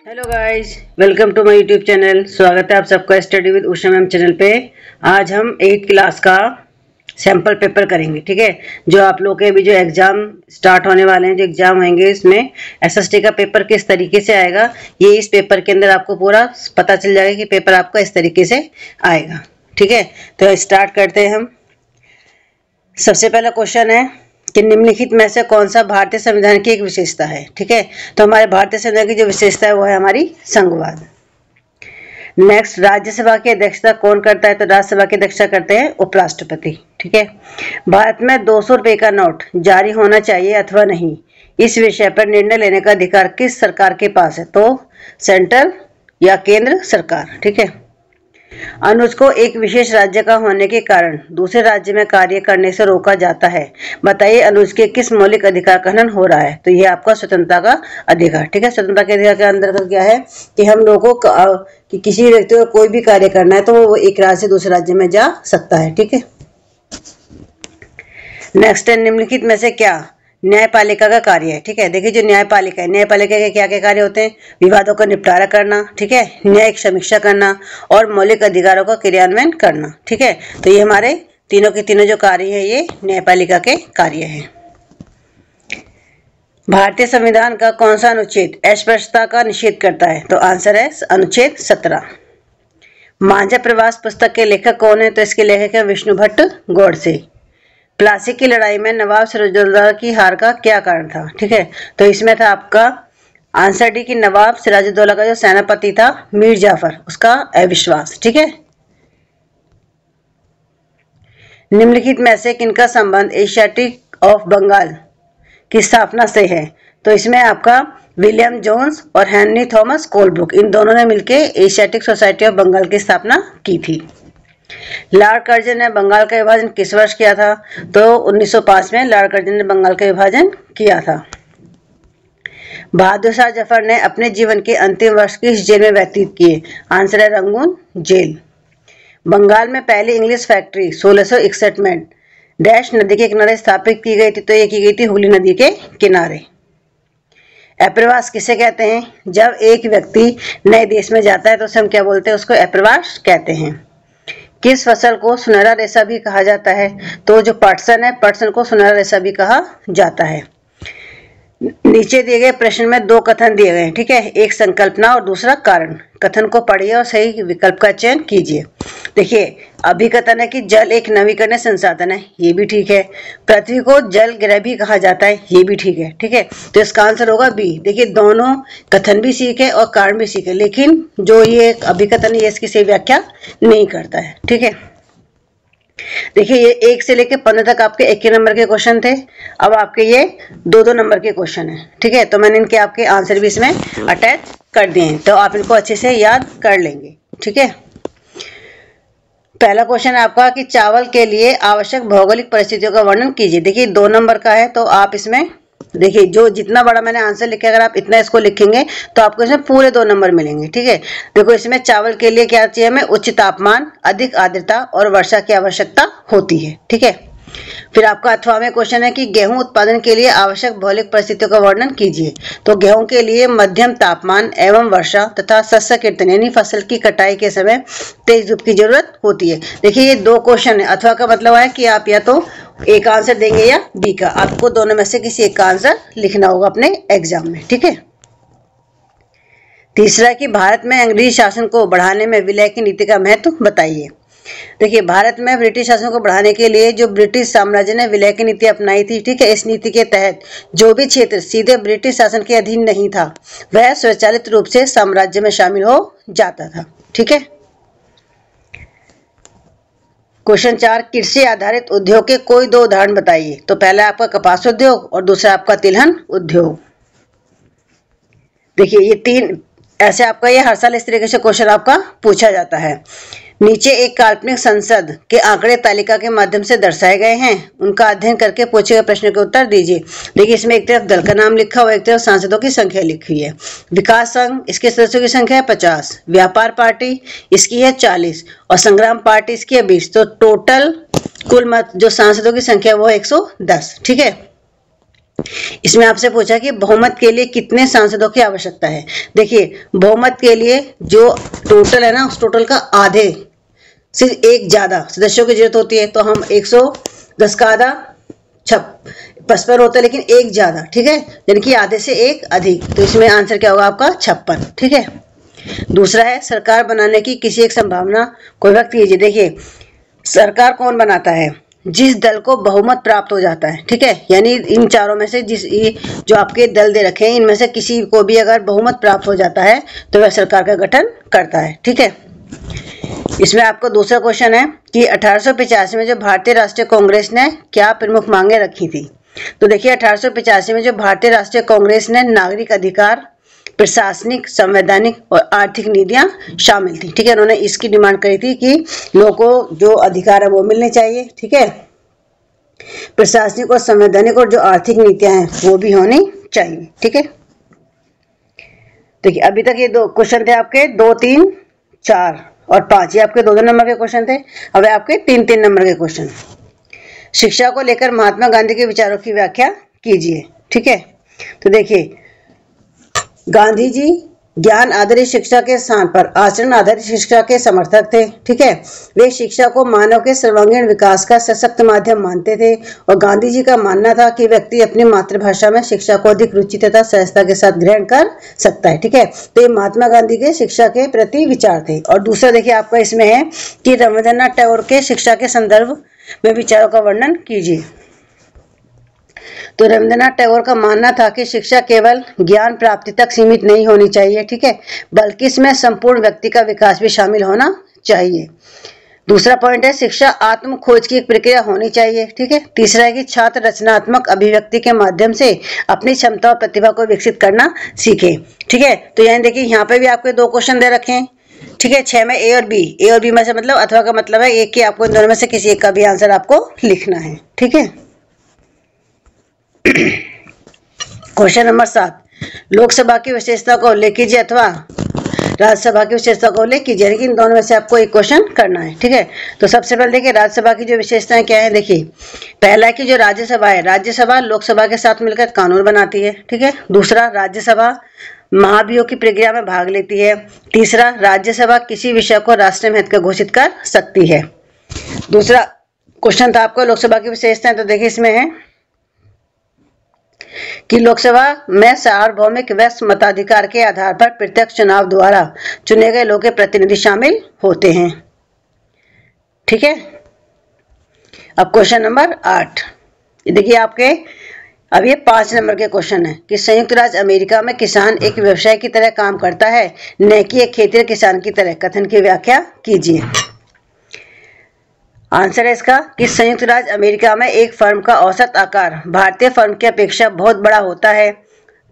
Hello guys, welcome to my YouTube channel. स्वागत है आप सबका study with Usha ma'am channel पे। आज हम 8th क्लास का सैम्पल पेपर करेंगे। ठीक है, जो आप लोग के अभी जो एग्जाम स्टार्ट होने वाले हैं, जो एग्जाम होंगे, इसमें एसएसटी का पेपर किस तरीके से आएगा, ये इस पेपर के अंदर आपको पूरा पता चल जाएगा कि पेपर आपका इस तरीके से आएगा। ठीक है, तो स्टार्ट करते हैं हम। सबसे पहला क्वेश्चन है कि निम्नलिखित में से कौन सा भारतीय संविधान की एक विशेषता है। ठीक है, तो हमारे भारतीय संविधान की जो विशेषता है वो है हमारी संघवाद। नेक्स्ट, राज्यसभा की अध्यक्षता कौन करता है, तो राज्यसभा की अध्यक्षता करते हैं उपराष्ट्रपति। ठीक है, भारत में 200 रुपए का नोट जारी होना चाहिए अथवा नहीं, इस विषय पर निर्णय लेने का अधिकार किस सरकार के पास है, तो सेंट्रल या केंद्र सरकार। ठीक है, अनुज को एक विशेष राज्य का होने के कारण दूसरे राज्य में कार्य करने से रोका जाता है। बताइए अनुज के किस मौलिक अधिकार का हनन हो रहा है, तो ये आपका स्वतंत्रता का अधिकार। ठीक है, स्वतंत्रता के अधिकार के अंतर्गत क्या है कि हम लोगों को कि किसी व्यक्ति को कोई भी कार्य करना है तो वो एक राज्य से दूसरे राज्य में जा सकता है। ठीक है, नेक्स्ट है, निम्नलिखित में से क्या न्यायपालिका का कार्य है। ठीक है, देखिए जो न्यायपालिका है, न्यायपालिका के क्या क्या कार्य होते हैं, विवादों का निपटारा करना, ठीक है, न्यायिक समीक्षा करना और मौलिक अधिकारों का क्रियान्वयन करना। ठीक है, तो ये हमारे तीनों के तीनों जो कार्य है ये न्यायपालिका के कार्य हैं। भारतीय संविधान का कौन सा अनुच्छेद अस्पृश्यता का निषेध करता है, तो आंसर है अनुच्छेद 17। मांझा प्रवास पुस्तक के लेखक कौन है, तो इसके लेखक है विष्णु भट्ट गोडसे। प्लासी की लड़ाई में नवाब सिराजुद्दौला की हार का क्या कारण था। ठीक है, तो इसमें था आपका आंसर डी कि नवाब सिराजुद्दौला का जो सेनापति था मीर जाफर, उसका अविश्वास। ठीक है, निम्नलिखित में से किनका संबंध एशियाटिक ऑफ बंगाल की स्थापना से है, तो इसमें आपका विलियम जोन्स और हेनरी थॉमस कोलब्रुक, इन दोनों ने मिलकर एशियाटिक सोसाइटी ऑफ बंगाल की स्थापना की थी। लॉर्ड कर्जन ने बंगाल का विभाजन किस वर्ष किया था, तो 1905 में लॉर्ड कर्जन ने बंगाल का विभाजन किया था। बहादुर शाह जफर ने अपने जीवन के अंतिम वर्ष किस जेल में व्यतीत किए, आंसर है रंगून जेल। बंगाल में पहली इंग्लिश फैक्ट्री 1661 में डैश नदी के किनारे स्थापित की गई थी, तो ये की गई थी हुगली नदी के किनारे। अप्रवास किसे कहते हैं, जब एक व्यक्ति नए देश में जाता है तो उसे हम क्या बोलते हैं, उसको अप्रवास कहते हैं। किस फसल को सुनहरा रेशा भी कहा जाता है, तो जो पटसन है, पटसन को सुनहरा रेशा भी कहा जाता है। नीचे दिए गए प्रश्न में दो कथन दिए गए हैं। ठीक है, एक संकल्पना और दूसरा कारण। कथन को पढ़िए और सही विकल्प का चयन कीजिए। देखिए, अभिकथन है कि जल एक नवीकरणीय संसाधन है, ये भी ठीक है। पृथ्वी को जल ग्रह भी कहा जाता है, ये भी ठीक है। ठीक है, तो इसका आंसर होगा बी। देखिए, दोनों कथन भी सीखे और कारण भी सीखे, लेकिन जो ये अभिकथन है ये इसकी सही व्याख्या नहीं करता है। ठीक है, देखिए ये 1 से लेकर 15 तक आपके 1 नंबर के क्वेश्चन थे, अब आपके ये 2-2 नंबर के क्वेश्चन है। ठीक है, तो मैंने इनके आपके आंसर भी इसमें अटैच कर दिए हैं, तो आप इनको अच्छे से याद कर लेंगे। ठीक है, पहला क्वेश्चन है आपका कि चावल के लिए आवश्यक भौगोलिक परिस्थितियों का वर्णन कीजिए। देखिए 2 नंबर का है, तो आप इसमें देखिए जो जितना बड़ा मैंने आंसर लिखा, अगर आप इतना इसको लिखेंगे तो आपको इसमें पूरे 2 नंबर मिलेंगे। ठीक है, देखो इसमें चावल के लिए क्या चाहिए हमें, उच्च तापमान, अधिक आर्द्रता और वर्षा की आवश्यकता होती है। ठीक है, फिर आपका 8वां क्वेश्चन है कि गेहूं उत्पादन के लिए आवश्यक भौगोलिक परिस्थितियों का वर्णन कीजिए। तो गेहूं के लिए मध्यम तापमान एवं वर्षा तथा शस्य कीर्तन यानी फसल की कटाई के समय तेज धूप की जरूरत होती है। देखिए ये 2 क्वेश्चन है, अथवा का मतलब है कि आप या तो एक आंसर देंगे या बी का, आपको दोनों में से किसी एक का आंसर लिखना होगा अपने एग्जाम में। ठीक है, तीसरा कि भारत में अंग्रेजी शासन को बढ़ाने में विलय की नीति का महत्व बताइए। देखिए भारत में ब्रिटिश शासन को बढ़ाने के लिए जो ब्रिटिश साम्राज्य ने विलय की नीति अपनाई थी, ठीक है, इस नीति के तहत जो भी क्षेत्र सीधे ब्रिटिश शासन के अधीन नहीं था वह स्वचालित रूप से साम्राज्य में शामिल हो जाता था। ठीक है, क्वेश्चन 4, कृषि आधारित उद्योग के कोई 2 उदाहरण बताइए। तो पहला आपका कपास उद्योग और दूसरा आपका तिलहन उद्योग। देखिए ये 3 ऐसे आपका ये हर साल इस तरीके से क्वेश्चन आपका पूछा जाता है। नीचे एक काल्पनिक संसद के आंकड़े तालिका के माध्यम से दर्शाए गए हैं, उनका अध्ययन करके पूछे गए प्रश्न के उत्तर दीजिए। देखिए इसमें एक तरफ दल का नाम लिखा हुआ है, एक तरफ सांसदों की संख्या लिखी हुई है। विकास संघ, इसके सदस्यों की संख्या है 50, व्यापार पार्टी इसकी है 40 और संग्राम पार्टी इसकी है 20, तो टोटल कुल मत जो सांसदों की संख्या वो है 110। ठीक है, इसमें आपसे पूछा कि बहुमत के लिए कितने सांसदों की आवश्यकता है। देखिए बहुमत के लिए जो टोटल है ना, उस टोटल का आधे से एक ज्यादा सदस्यों की जरूरत होती है। तो हम 110 का आधा 55 होता है, लेकिन एक ज्यादा, ठीक है, यानी कि आधे से एक अधिक। तो इसमें आंसर क्या होगा आपका 56, ठीक है। दूसरा है सरकार बनाने की किसी एक संभावना को व्यक्त कीजिए। देखिए सरकार कौन बनाता है, जिस दल को बहुमत प्राप्त हो जाता है, ठीक है, यानी इन चारों में से जो आपके दल दे रखे हैं इनमें से किसी को भी अगर बहुमत प्राप्त हो जाता है तो वह सरकार का गठन करता है, ठीक है। इसमें आपको दूसरा क्वेश्चन है कि 1885 में जो भारतीय राष्ट्रीय कांग्रेस ने क्या प्रमुख मांगे रखी थी। तो देखिए 1885 में जो भारतीय राष्ट्रीय कांग्रेस ने नागरिक अधिकार, प्रशासनिक, संवैधानिक और आर्थिक नीतियां शामिल थी, ठीक है। उन्होंने इसकी डिमांड करी थी कि लोगों को जो अधिकार है वो मिलने चाहिए, ठीक है, प्रशासनिक और संवैधानिक और जो आर्थिक नीतियां हैं वो भी होनी चाहिए, ठीक है। देखिए अभी तक ये दो क्वेश्चन थे आपके, 2, 3, 4 और 5, ये आपके 2-2 नंबर के क्वेश्चन थे। अब आपके 3-3 नंबर के क्वेश्चन। शिक्षा को लेकर महात्मा गांधी के विचारों की व्याख्या कीजिए, ठीक है। तो देखिए गांधी जी ज्ञान आधारित शिक्षा के स्थान पर आचरण आधारित शिक्षा के समर्थक थे, ठीक है। वे शिक्षा को मानव के सर्वांगीण विकास का सशक्त माध्यम मानते थे और गांधी जी का मानना था कि व्यक्ति अपनी मातृभाषा में शिक्षा को अधिक रुचि तथा सहजता के साथ ग्रहण कर सकता है, ठीक है। तो ये महात्मा गांधी के शिक्षा के प्रति विचार थे। और दूसरा देखिए आपका इसमें है कि रविंद्रनाथ टैगोर के शिक्षा के संदर्भ में विचारों का वर्णन कीजिए। तो रविंद्रनाथ टैगोर का मानना था कि शिक्षा केवल ज्ञान प्राप्ति तक सीमित नहीं होनी चाहिए, ठीक है, बल्कि इसमें संपूर्ण व्यक्ति का विकास भी शामिल होना चाहिए। दूसरा पॉइंट है शिक्षा आत्म खोज की एक प्रक्रिया होनी चाहिए, ठीक है। तीसरा है कि छात्र रचनात्मक अभिव्यक्ति के माध्यम से अपनी क्षमता और प्रतिभा को विकसित करना सीखे, ठीक है। तो यानी देखिए यहाँ पे भी आपके 2 क्वेश्चन दे रखे हैं, ठीक है। 6 में ए और बी में से मतलब अथवा का मतलब है एक की आपको इन दोनों में से किसी एक का भी आंसर आपको लिखना है, ठीक है। क्वेश्चन नंबर 7, लोकसभा की विशेषता का उल्लेख कीजिए अथवा राज्यसभा की विशेषता का उल्लेख कीजिए, लेकिन दोनों में से आपको एक क्वेश्चन करना है, ठीक है। तो सबसे पहले देखिए राज्यसभा की जो विशेषताएं क्या है। देखिए पहला की जो राज्यसभा है, राज्यसभा लोकसभा के साथ मिलकर कानून बनाती है, ठीक है। दूसरा राज्यसभा महाभियोग की प्रक्रिया में भाग लेती है। तीसरा राज्यसभा किसी विषय को राष्ट्रीय महत्व का घोषित कर सकती है। दूसरा क्वेश्चन था आपका लोकसभा की विशेषताएं, तो देखिए इसमें है कि लोकसभा में सार्वभौमिक व मताधिकार के आधार पर प्रत्यक्ष चुनाव द्वारा चुने गए लोगों के प्रतिनिधि शामिल होते हैं, ठीक है। अब क्वेश्चन नंबर 8, देखिए आपके अब ये 5 नंबर के क्वेश्चन है कि संयुक्त राज्य अमेरिका में किसान एक व्यवसाय की तरह काम करता है न कि एक खेतीय किसान की तरह, कथन की व्याख्या कीजिए। आंसर है इसका कि संयुक्त राज्य अमेरिका में एक फर्म का औसत आकार भारतीय फर्म की अपेक्षा बहुत बड़ा होता है।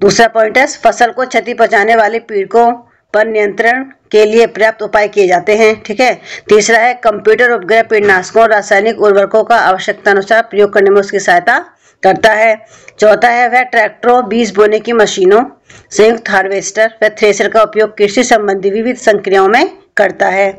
दूसरा पॉइंट है फसल को क्षति पहुंचाने वाले पीड़कों पर नियंत्रण के लिए पर्याप्त उपाय किए जाते हैं, ठीक है। तीसरा है कंप्यूटर उपग्रह कीटनाशकों और रासायनिक उर्वरकों का आवश्यकता अनुसार प्रयोग करने में उसकी सहायता करता है। चौथा है वह ट्रैक्टरों, बीज बोने की मशीनों, संयुक्त हार्वेस्टर व थ्रेसर का उपयोग कृषि संबंधी विविध संक्रियाओं में करता है।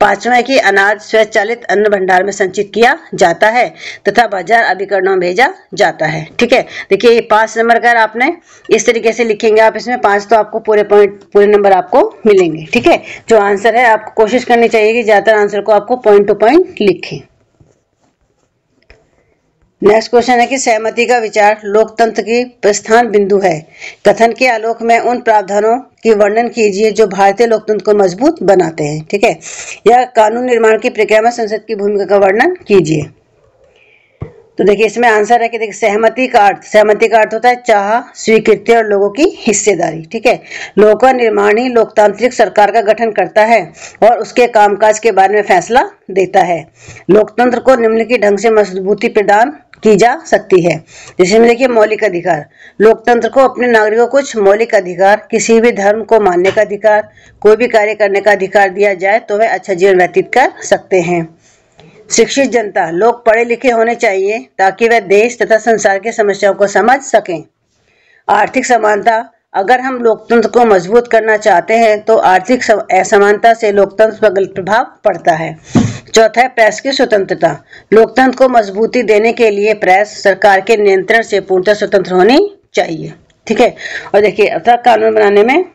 पांचवा है कि अनाज स्वचालित अन्न भंडार में संचित किया जाता है तथा बाजार अभिकरणों में भेजा जाता है, ठीक है। देखिए ये 5 नंबर का आपने इस तरीके से लिखेंगे आप, इसमें 5 तो आपको पूरे नंबर आपको मिलेंगे, ठीक है। जो आंसर है आपको कोशिश करनी चाहिए कि ज्यादातर आंसर को आपको पॉइंट टू पॉइंट लिखें। नेक्स्ट क्वेश्चन है कि सहमति का विचार लोकतंत्र की प्रस्थान बिंदु है, कथन के आलोक में उन प्रावधानों की वर्णन कीजिए जो भारतीय लोकतंत्र को मजबूत बनाते हैं, ठीक है। या कानून निर्माण की प्रक्रिया में संसद की भूमिका का वर्णन कीजिए। तो देखिए इसमें आंसर है कि देखिए सहमति का अर्थ होता है चाह, स्वीकृति और लोगों की हिस्सेदारी, ठीक है। लोगों का निर्माण ही लोकतांत्रिक सरकार का गठन करता है और उसके कामकाज के बारे में फैसला देता है। लोकतंत्र को निम्नलिखित ढंग से मजबूती प्रदान की जा सकती है। जिसमें देखिए मौलिक अधिकार, लोकतंत्र को अपने नागरिकों को कुछ मौलिक अधिकार, किसी भी धर्म को मानने का अधिकार, कोई भी कार्य करने का अधिकार दिया जाए तो वह अच्छा जीवन व्यतीत कर सकते हैं। शिक्षित जनता, लोग पढ़े लिखे होने चाहिए ताकि वह देश तथा संसार की समस्याओं को समझ सकें। आर्थिक समानता, अगर हम लोकतंत्र को मजबूत करना चाहते हैं तो आर्थिक असमानता से लोकतंत्र पर गलत प्रभाव पड़ता है। चौथा है प्रेस की स्वतंत्रता। लोकतंत्र को मजबूती देने के लिए प्रेस सरकार के नियंत्रण से पूर्णतः स्वतंत्र होनी चाहिए। ठीक है, और देखिए अर्थात कानून बनाने में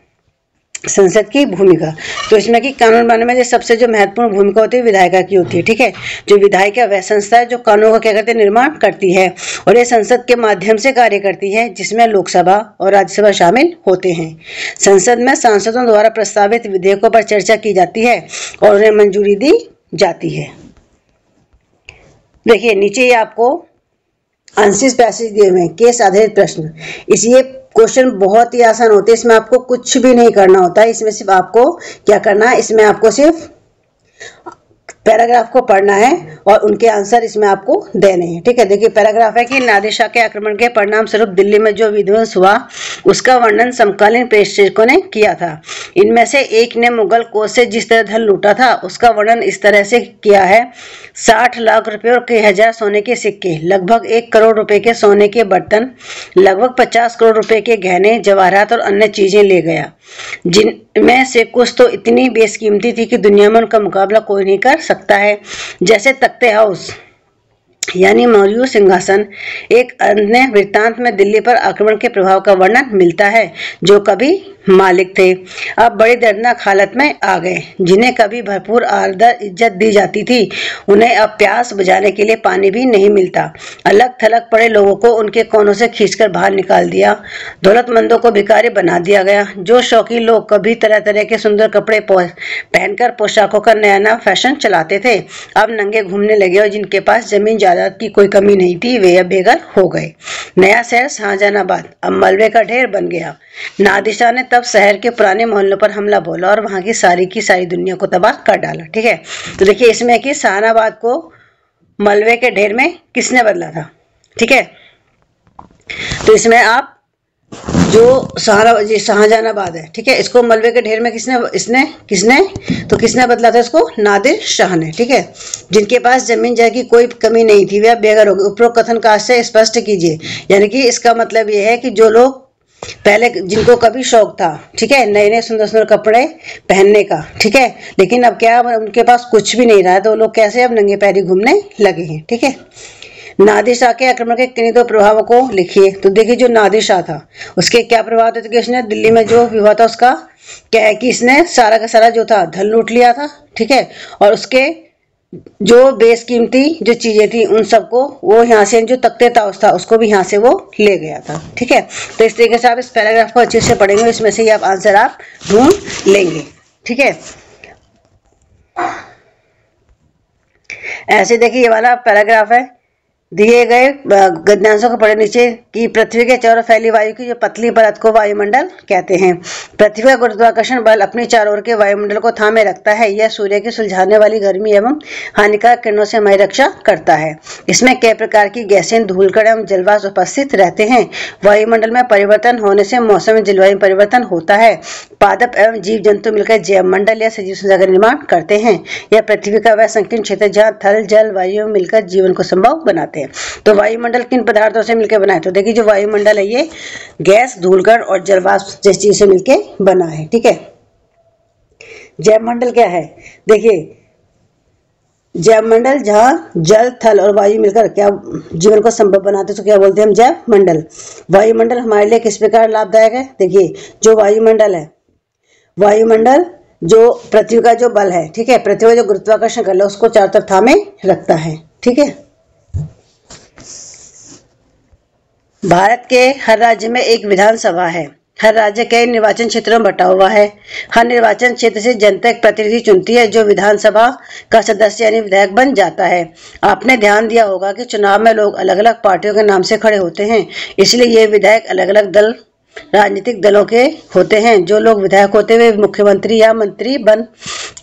संसद की भूमिका, तो इसमें कि कानून बनाने में सबसे जो महत्वपूर्ण भूमिका होती है विधायिका की होती है। ठीक है, जो विधायिका वह संस्था है जो कानून का क्या करते हैं, निर्माण करती है, और ये संसद के माध्यम से कार्य करती है, जिसमें लोकसभा और राज्यसभा शामिल होते हैं। संसद में सांसदों द्वारा प्रस्तावित विधेयकों पर चर्चा की जाती है और उन्हें मंजूरी दी जाती है। देखिए नीचे ये आपको आंसर पैसेज दिए हुए हैं, केस आधारित प्रश्न। इसलिए क्वेश्चन बहुत ही आसान होते हैं, इसमें आपको कुछ भी नहीं करना होता है। इसमें सिर्फ आपको क्या करना है, इसमें आपको सिर्फ पैराग्राफ को पढ़ना है और उनके आंसर इसमें आपको देने हैं। ठीक है, देखिए पैराग्राफ है कि नादिर शाह के आक्रमण के परिणाम स्वरूप दिल्ली में जो विध्वंस हुआ उसका वर्णन समकालीन प्रेक्षकों ने किया था। इनमें से एक ने मुगल कोष से जिस तरह धन लूटा था उसका वर्णन इस तरह से किया है: 60 लाख रुपए और कई हजार सोने के सिक्के, लगभग 1 करोड़ रुपए के सोने के बर्तन, लगभग 50 करोड़ रुपए के गहने जवाहरात और अन्य चीजें ले गया, जिनमें से कुछ तो इतनी बेशकीमती थी कि दुनिया में उनका मुकाबला कोई नहीं कर सकता है, जैसे तख्ते हाउस यानी मौर्य सिंहासन। एक अन्य वृत्तांत में दिल्ली पर आक्रमण के प्रभाव का वर्णन मिलता है, जो कभी मालिक थे अब बड़ी दर्दनाक हालत में आ गए, जिन्हें कभी भरपूर आदर इज्जत दी जाती थी उन्हें अब प्यास बुझाने के लिए पानी भी नहीं मिलता। अलग थलग पड़े लोगों को उनके कोनों से खींचकर बाहर निकाल दिया, दौलतमंदों को भिखारी बना दिया गया। जो शौकीन लोग कभी तरह तरह के सुंदर कपड़े पहनकर पोशाकों का नया नया फैशन चलाते थे अब नंगे घूमने लगे, और जिनके पास जमीन जायदाद की कोई कमी नहीं थी वे अब बेघर हो गए। नया शहर शाहजहानाबाद अब मलबे का ढेर बन गया। नादिर शाह ने तब शहर के पुराने मोहल्लों पर हमला बोला और वहां की सारी दुनिया को तबाह कर डाला। ठीक है, तो देखिए इसमें कि शाहजहानाबाद को मलबे के ढेर में किसने बदला था। ठीक है, तो इसमें आप जो शाहजहानाबाद है, ठीक है, इसको मलबे के ढेर में किसने बदला था इसको? नादिर शाह ने। ठीक है, जिनके पास जमीन जाय की कोई कमी नहीं थी वे बेघर हो गए। उपरोक्त कथन का से स्पष्ट कीजिए, यानी कि इसका मतलब ये है कि जो लोग पहले जिनको कभी शौक था, ठीक है, नए नए सुंदर सुंदर कपड़े पहनने का, ठीक है, लेकिन अब क्या उनके पास कुछ भी नहीं रहा है, तो लोग कैसे अब नंगे पैरी घूमने लगे हैं। ठीक है, नादिर शाह के आक्रमण के किन्हीं दो प्रभावों को लिखिए। तो देखिए जो नादिर शाह था उसके क्या प्रभाव थे कि उसने दिल्ली में जो हुआ था उसका क्या है कि इसने सारा का सारा जो था धन लूट लिया था। ठीक है, और उसके जो बेशकीमती जो चीजें थी उन सबको वो यहाँ से, जो तख्ते ताउस था उसको भी यहाँ से वो ले गया था। ठीक है, तो इस तरीके से आप इस पैराग्राफ को अच्छे से पढ़ेंगे, इसमें से ही आप आंसर आप ढूंढ लेंगे। ठीक है, ऐसे देखिए ये वाला पैराग्राफ है, दिए गए गद्यांशों को पढ़े नीचे कि पृथ्वी के चारों फैली वायु की जो पतली परत को वायुमंडल कहते हैं। पृथ्वी का गुरुत्वाकर्षण बल अपनी चारों ओर के वायुमंडल को थामे रखता है। यह सूर्य की सुलझाने वाली गर्मी एवं हानिकारक किरणों से हमारी रक्षा करता है। इसमें कई प्रकार की गैसें, धूलकण एवं जलवाष्प उपस्थित रहते हैं। वायुमंडल में परिवर्तन होने से मौसम में जलवायु परिवर्तन होता है। पादप एवं जीव जंतु मिलकर जैवमंडल या सजीव संसाधन का निर्माण करते हैं। यह पृथ्वी का वह संकीर्ण क्षेत्र जहाँ थल जल वायु मिलकर जीवन को संभव बनाते हैं। तो वायुमंडल किन पदार्थों से मिलकर बना है? तो देखिए जो वायुमंडल है ये गैस, धूलकण और जलवाष्प जैसी चीज से मिलकर बना है। ठीक है, जैवमंडल क्या है? देखिए जैवमंडल जहाँ जल, थल और वायु मिलकर क्या जीवन को संभव बनाते हैं, तो क्या बोलते हैं हम? जैवमंडल। वायुमंडल हमारे लिए किस प्रकार लाभदायक है? देखिए जो वायुमंडल है, वायुमंडल जो पृथ्वी का जो बल है, ठीक है, पृथ्वी का जो गुरुत्वाकर्षण बल है उसको चारों तरफ थामे रखता है। ठीक है, भारत के हर राज्य में एक विधानसभा है। हर राज्य कई निर्वाचन क्षेत्रों में बटा हुआ है। हर निर्वाचन क्षेत्र से जनता एक प्रतिनिधि चुनती है जो विधानसभा का सदस्य यानी विधायक बन जाता है। आपने ध्यान दिया होगा कि चुनाव में लोग अलग अलग पार्टियों के नाम से खड़े होते हैं, इसलिए ये विधायक अलग अलग राजनीतिक दलों के होते हैं। जो लोग विधायक होते हुए मुख्यमंत्री या मंत्री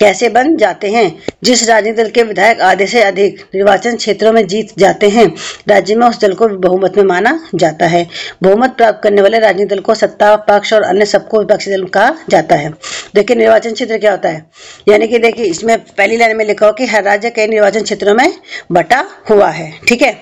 कैसे बन जाते हैं? जिस राजनीतिक दल के विधायक आधे से अधिक निर्वाचन क्षेत्रों में जीत जाते हैं, राज्य में उस दल को बहुमत में माना जाता है। बहुमत प्राप्त करने वाले राजनीतिक दल को सत्ता पक्ष और अन्य सबको विपक्षी दल कहा जाता है। देखिए निर्वाचन क्षेत्र क्या होता है, यानी कि देखिए इसमें पहली लाइन में लिखा हो कि हर राज्य कई निर्वाचन क्षेत्रों में बटा हुआ है। ठीक है,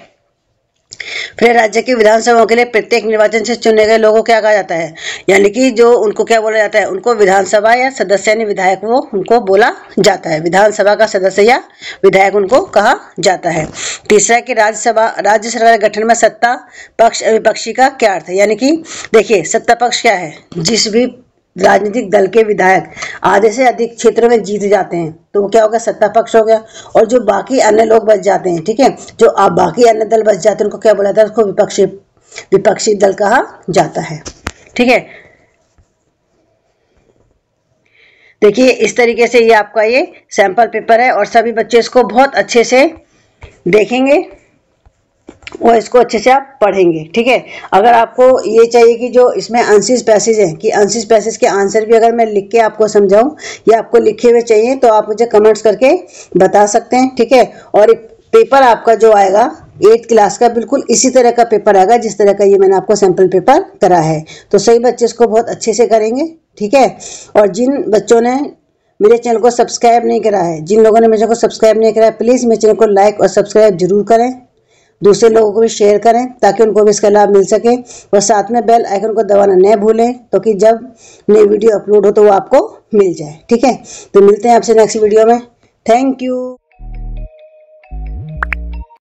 फिर राज्य की विधानसभाओं के लिए प्रत्येक निर्वाचन से चुने गए लोगों को क्या कहा जाता है, यानी कि जो उनको क्या बोला जाता है, उनको विधानसभा या सदस्य यानी विधायक वो उनको बोला जाता है, विधानसभा का सदस्य या विधायक उनको कहा जाता है। तीसरा कि राज्य सरकार के गठन में सत्ता पक्ष विपक्षी का क्या अर्थ है, यानी कि देखिए सत्ता पक्ष क्या है, जिस भी राजनीतिक दल के विधायक आधे से अधिक क्षेत्रों में जीत जाते हैं तो वो क्या होगा, सत्ता पक्ष हो गया। और जो बाकी अन्य लोग बच जाते हैं, ठीक है, जो बाकी अन्य दल बच जाते हैं उनको क्या बोला जाता है, उसको विपक्षी दल कहा जाता है। ठीक है, देखिए इस तरीके से ये आपका ये सैंपल पेपर है और सभी बच्चे इसको बहुत अच्छे से देखेंगे और इसको अच्छे से आप पढ़ेंगे। ठीक है, अगर आपको ये चाहिए कि जो इसमें आंसर्स पैसेज है कि आंसर्स पैसेज के आंसर भी अगर मैं लिख के आपको समझाऊं या आपको लिखे हुए चाहिए तो आप मुझे कमेंट्स करके बता सकते हैं। ठीक है, और पेपर आपका जो आएगा 8th क्लास का बिल्कुल इसी तरह का पेपर आएगा जिस तरह का ये मैंने आपको सैंपल पेपर करा है, तो सही बच्चे इसको बहुत अच्छे से करेंगे। ठीक है, और जिन बच्चों ने मेरे चैनल को सब्सक्राइब नहीं करा है, जिन लोगों ने मेरे चैनल को सब्सक्राइब नहीं करा है, प्लीज़ मेरे चैनल को लाइक और सब्सक्राइब जरूर करें, दूसरे लोगों को भी शेयर करें ताकि उनको भी इसका लाभ मिल सके, और साथ में बेल आइकन को दबाना न भूलें तो कि जब नई वीडियो अपलोड हो तो वो आपको मिल जाए। ठीक है, तो मिलते हैं आपसे नेक्स्ट वीडियो में। Thank you.